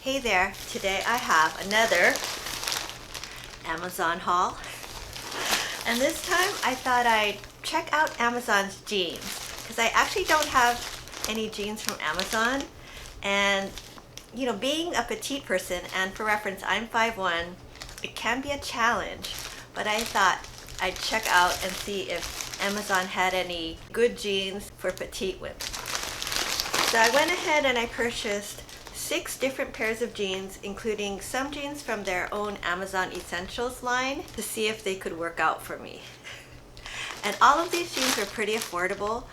Hey there, today I have another Amazon haul. And this time I thought I'd check out Amazon's jeans because I actually don't have any jeans from Amazon. And you know, being a petite person, and for reference I'm 5'1", it can be a challenge, but I thought I'd check out and see if Amazon had any good jeans for petite women. So I went ahead and I purchased 6 different pairs of jeans, including some jeans from their own Amazon Essentials line, to see if they could work out for me. And all of these jeans are pretty affordable.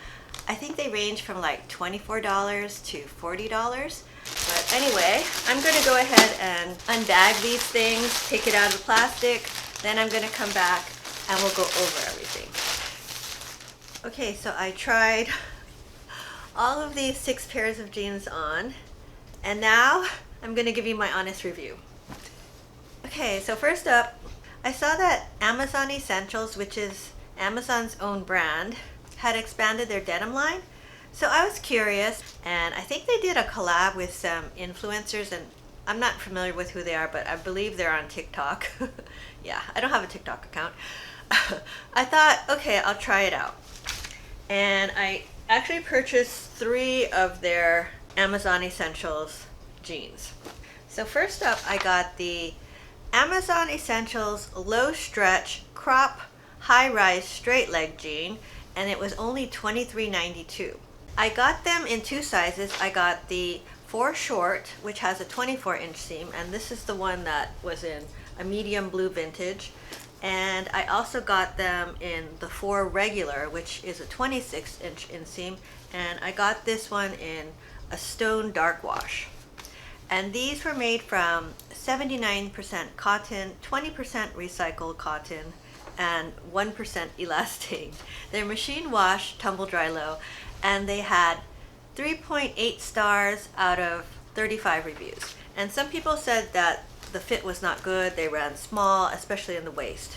I think they range from like $24 to $40. But anyway, I'm going to go ahead and unbag these things, take it out of the plastic, then I'm going to come back and we'll go over everything. Okay, so I tried all of these 6 pairs of jeans on. And now I'm going to give you my honest review. Okay, so first up, I saw that Amazon Essentials, which is Amazon's own brand, had expanded their denim line. So I was curious, and I think they did a collab with some influencers, and I'm not familiar with who they are, but I believe they're on TikTok. Yeah, I don't have a TikTok account. I thought, okay, I'll try it out. And I actually purchased 3 of their Amazon Essentials jeans. So first up, I got the Amazon Essentials low stretch crop high rise straight leg jean, and it was only $23.92. I got them in 2 sizes. I got the 4 short, which has a 24-inch seam, and this is the one that was in a medium blue vintage. And I also got them in the 4 regular, which is a 26-inch inseam, and I got this one in a stone dark wash. And these were made from 79% cotton, 20% recycled cotton, and 1% elastane. They're machine wash, tumble dry low, and they had 3.8 stars out of 35 reviews. And some people said that the fit was not good, they ran small, especially in the waist.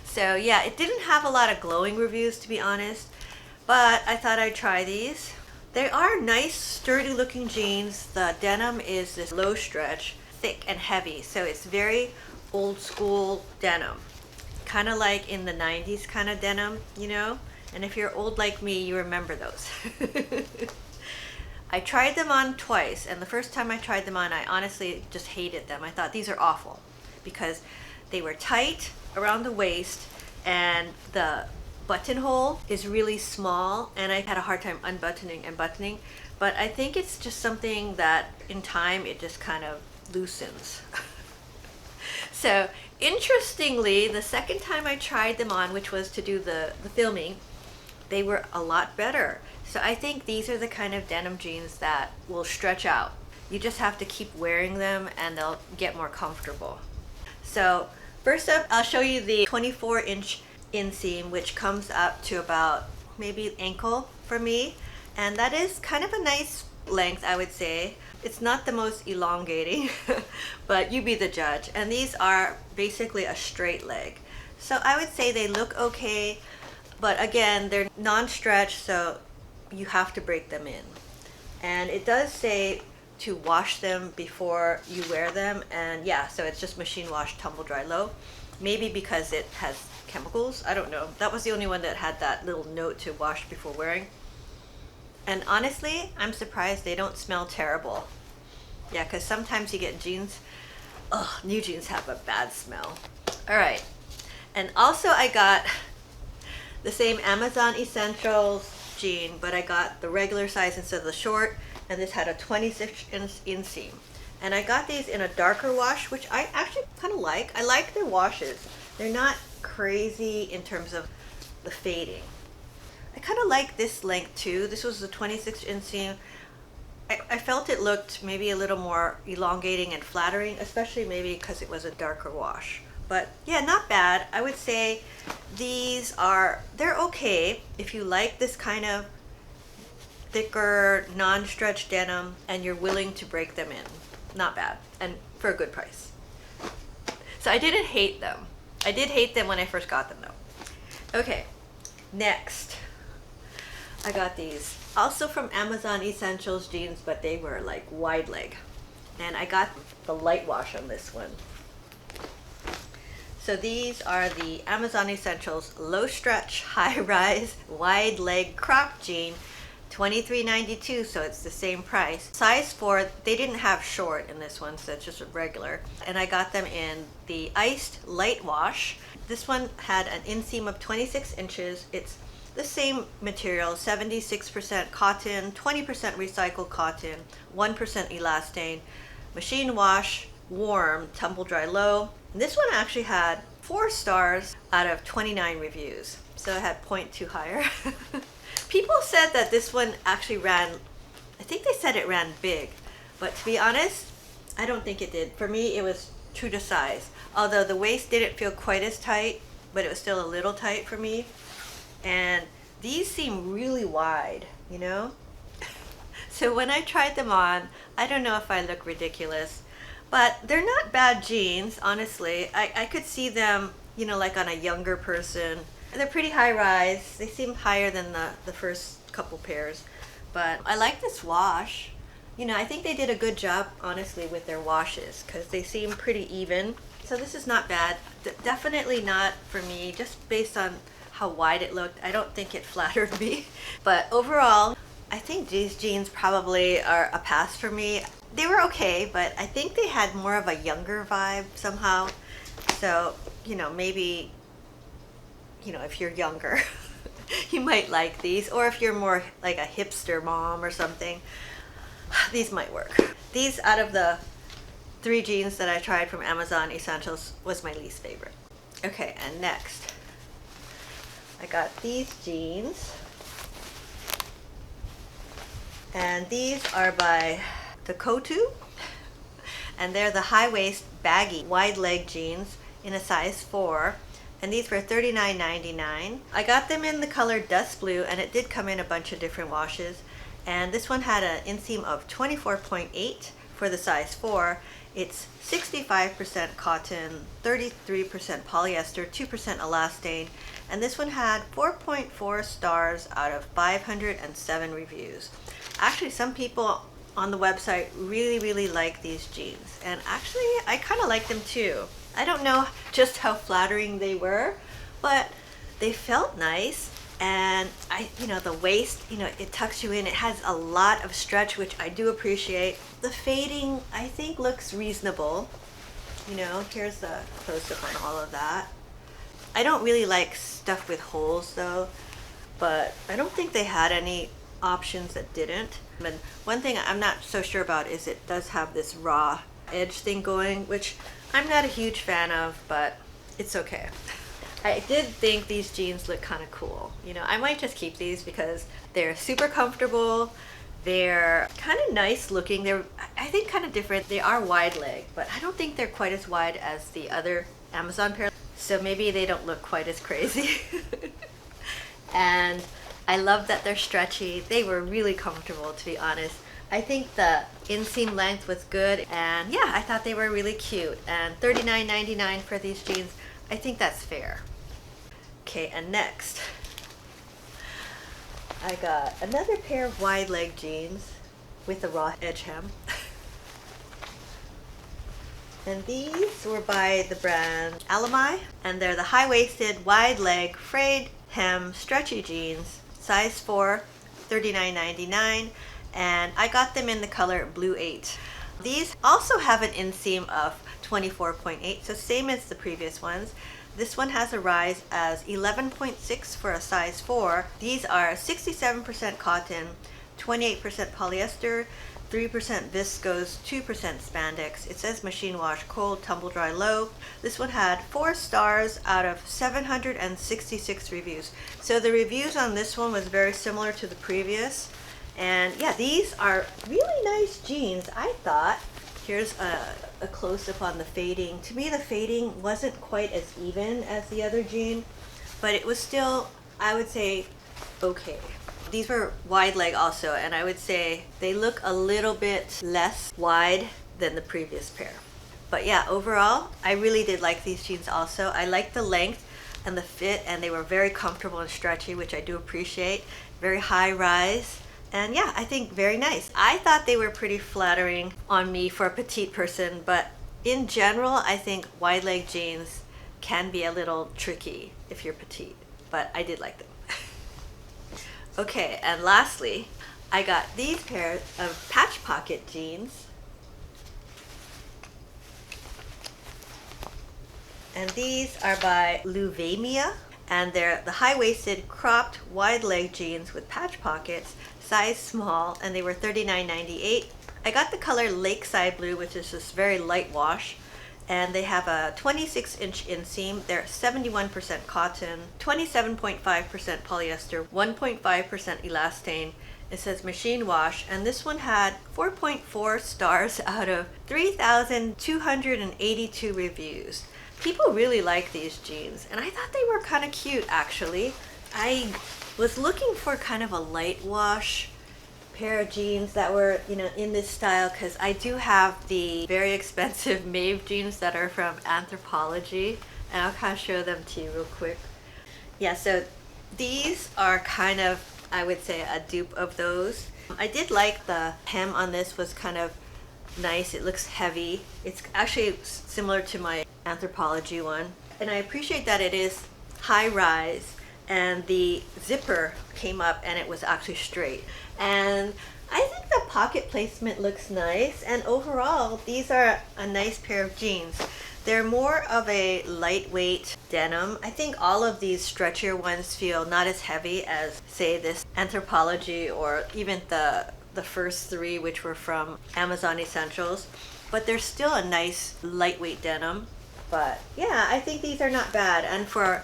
So yeah, it didn't have a lot of glowing reviews, to be honest, but I thought I'd try these. They are nice, sturdy looking jeans. The denim is this low stretch, thick and heavy, so it's very old school denim. Kind of like in the 90s kind of denim, you know? And if you're old like me, you remember those. I tried them on twice, and the first time I tried them on, I honestly just hated them. I thought these are awful because they were tight around the waist, and the buttonhole is really small, and I had a hard time unbuttoning and buttoning. But I think it's just something that in time it just kind of loosens. So interestingly, the second time I tried them on, which was to do the filming, they were a lot better. So I think these are the kind of denim jeans that will stretch out. You just have to keep wearing them and they'll get more comfortable. So first up, I'll show you the 24-inch inseam, which comes up to about maybe ankle for me. And that is kind of a nice length, I would say. It's not the most elongating, but you be the judge. And these are basically a straight leg. So I would say they look okay, but again, they're non-stretch, so you have to break them in. And it does say to wash them before you wear them, and yeah, so it's just machine wash, tumble dry low. Maybe because it has chemicals, I don't know. That was the only one that had that little note to wash before wearing. And honestly, I'm surprised they don't smell terrible. Yeah, because sometimes you get jeans, new jeans have a bad smell. All right, and also I got the same Amazon Essentials jean, but I got the regular size instead of the short, and this had a 26-inch inseam. And I got these in a darker wash, which I actually kind of like. I like their washes. They're not crazy in terms of the fading. I kind of like this length too. This was the 26 inseam. I felt it looked maybe a little more elongating and flattering, especially maybe because it was a darker wash. But yeah, not bad. I would say they're okay if you like this kind of thicker, non-stretch denim and you're willing to break them in. Not bad, and for a good price. So I didn't hate them. I did hate them when I first got them though. Okay, next. I got these also from Amazon Essentials jeans, but they were like wide leg. And I got the light wash on this one. So these are the Amazon Essentials Low Stretch High Rise Wide Leg Crop Jean, $23.92, so it's the same price. Size 4, they didn't have short in this one, so it's just a regular. And I got them in the Iced Light Wash. This one had an inseam of 26 inches. It's the same material, 76% cotton, 20% recycled cotton, 1% elastane, machine wash, warm, tumble dry low. And this one actually had 4 stars out of 29 reviews, so it had 0.2 higher. People said that this one actually ran, I think they said it ran big, but to be honest, I don't think it did. For me, it was true to size. Although the waist didn't feel quite as tight, but it was still a little tight for me. And these seem really wide, you know? So when I tried them on, I don't know if I look ridiculous, but they're not bad jeans, honestly. I could see them, you know, like on a younger person. They're pretty high rise. They seem higher than the first couple pairs. But I like this wash. You know, I think they did a good job, honestly, with their washes because they seem pretty even. So this is not bad. Definitely not for me, just based on how wide it looked. I don't think it flattered me. But overall, I think these jeans probably are a pass for me. They were okay, but I think they had more of a younger vibe somehow. So, you know, maybe, you know, if you're younger, you might like these. Or if you're more like a hipster mom or something, these might work. These, out of the 3 jeans that I tried from Amazon Essentials, was my least favorite. Okay, and next, I got these jeans. And these are by Dokotoo. And they're the high waist baggy wide leg jeans in a size 4. And these were $39.99. I got them in the color dust blue, and it did come in a bunch of different washes. And this one had an inseam of 24.8 for the size 4. It's 65% cotton, 33% polyester, 2% elastane. And this one had 4.4 stars out of 507 reviews. Actually, some people on the website really like these jeans. And actually, I kind of like them too. I don't know just how flattering they were, but they felt nice. And you know, the waist, you know, it tucks you in. It has a lot of stretch, which I do appreciate. The fading, I think, looks reasonable. You know, here's the close-up on all of that. I don't really like stuff with holes though, but I don't think they had any options that didn't. And one thing I'm not so sure about is it does have this raw edge thing going, which I'm not a huge fan of, but it's okay. I did think these jeans look kind of cool. You know, I might just keep these because they're super comfortable. They're kind of nice looking. They're, I think, kind of different. They are wide leg, but I don't think they're quite as wide as the other Amazon pair. So maybe they don't look quite as crazy. And I love that they're stretchy. They were really comfortable, to be honest. I think the inseam length was good, and yeah, I thought they were really cute. And $39.99 for these jeans, I think that's fair. Okay, and next, I got another pair of wide leg jeans with a raw edge hem. And these were by the brand Allimy, and they're the high-waisted, wide-leg, frayed hem, stretchy jeans, size 4, $39.99, and I got them in the color Blue 8. These also have an inseam of 24.8, so same as the previous ones. This one has a rise as 11.6 for a size 4. These are 67% cotton, 28% polyester, 3% viscose, 2% spandex. It says machine wash, cold, tumble dry, low. This one had 4 stars out of 766 reviews. So the reviews on this one was very similar to the previous. And yeah, these are really nice jeans, I thought. Here's a close-up on the fading. To me, the fading wasn't quite as even as the other jean, but it was still, I would say, okay. These were wide leg also, and I would say they look a little bit less wide than the previous pair. But yeah, overall, I really did like these jeans also. I liked the length and the fit, and they were very comfortable and stretchy, which I do appreciate. Very high rise. And yeah, I think very nice. I thought they were pretty flattering on me for a petite person, but in general, I think wide leg jeans can be a little tricky if you're petite, but I did like them. Okay, and lastly, I got these pairs of patch pocket jeans. And these are by Luvamia, and they're the high-waisted cropped wide leg jeans with patch pockets, size small, and they were $39.98. I got the color Lakeside Blue, which is this very light wash, and they have a 26-inch inseam. They're 71% cotton, 27.5% polyester, 1.5% elastane. It says machine wash, and this one had 4.4 stars out of 3,282 reviews. People really like these jeans, and I thought they were kind of cute actually. I was looking for kind of a light wash pair of jeans that were, you know, in this style, because I do have the very expensive Maeve jeans that are from Anthropologie, and I'll kind of show them to you real quick. Yeah, so these are kind of, I would say, a dupe of those. I did like the hem on this, was kind of nice. It looks heavy. It's actually similar to my Anthropologie one, and I appreciate that it is high rise and the zipper came up and it was actually straight, and I think the pocket placement looks nice, and overall these are a nice pair of jeans. They're more of a lightweight denim. I think all of these stretchier ones feel not as heavy as, say, this Anthropologie or even the first three, which were from Amazon Essentials, but they're still a nice lightweight denim. But yeah, I think these are not bad, and for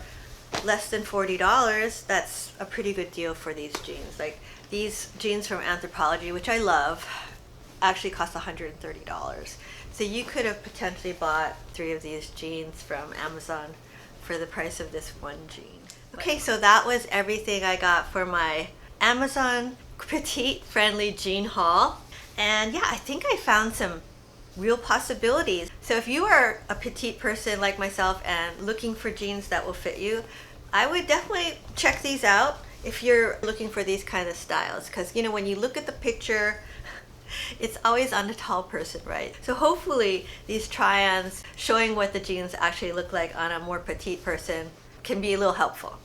less than $40, that's a pretty good deal for these jeans. Like these jeans from Anthropologie, which I love, actually cost $130. So you could have potentially bought 3 of these jeans from Amazon for the price of this one jean. Okay, so that was everything I got for my Amazon petite friendly jean haul. And yeah, I think I found some real possibilities. So if you are a petite person like myself and looking for jeans that will fit you, I would definitely check these out if you're looking for these kind of styles, because you know, when you look at the picture, it's always on the tall person, right? So hopefully these try-ons showing what the jeans actually look like on a more petite person can be a little helpful.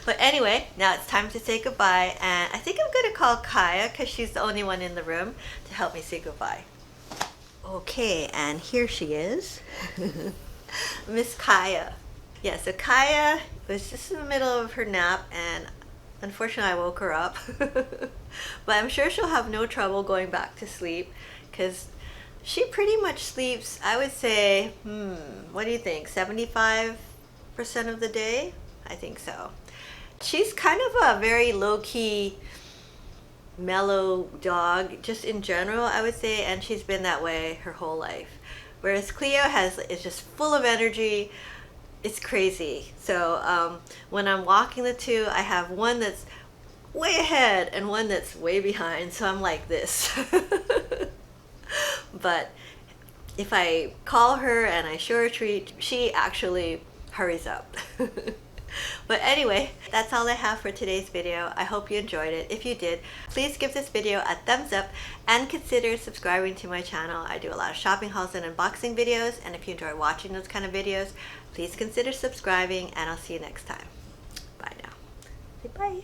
But anyway, now it's time to say goodbye, and I think I'm going to call Kaia because she's the only one in the room to help me say goodbye. Okay, and here she is. Miss Kaia. Yeah, so Kaia was just in the middle of her nap, and unfortunately I woke her up. But I'm sure she'll have no trouble going back to sleep, because she pretty much sleeps, I would say, what do you think, 75% of the day? I think so. She's kind of a very low-key, mellow dog, just in general, I would say, and she's been that way her whole life. Whereas Cleo is just full of energy. It's crazy. So when I'm walking the two, I have one that's way ahead and one that's way behind, so I'm like this. But if I call her and I show her a treat, she actually hurries up. But anyway, that's all I have for today's video. I hope you enjoyed it. If you did, please give this video a thumbs up and consider subscribing to my channel. I do a lot of shopping hauls and unboxing videos, and if you enjoy watching those kind of videos, please consider subscribing, and I'll see you next time. Bye now. Say bye.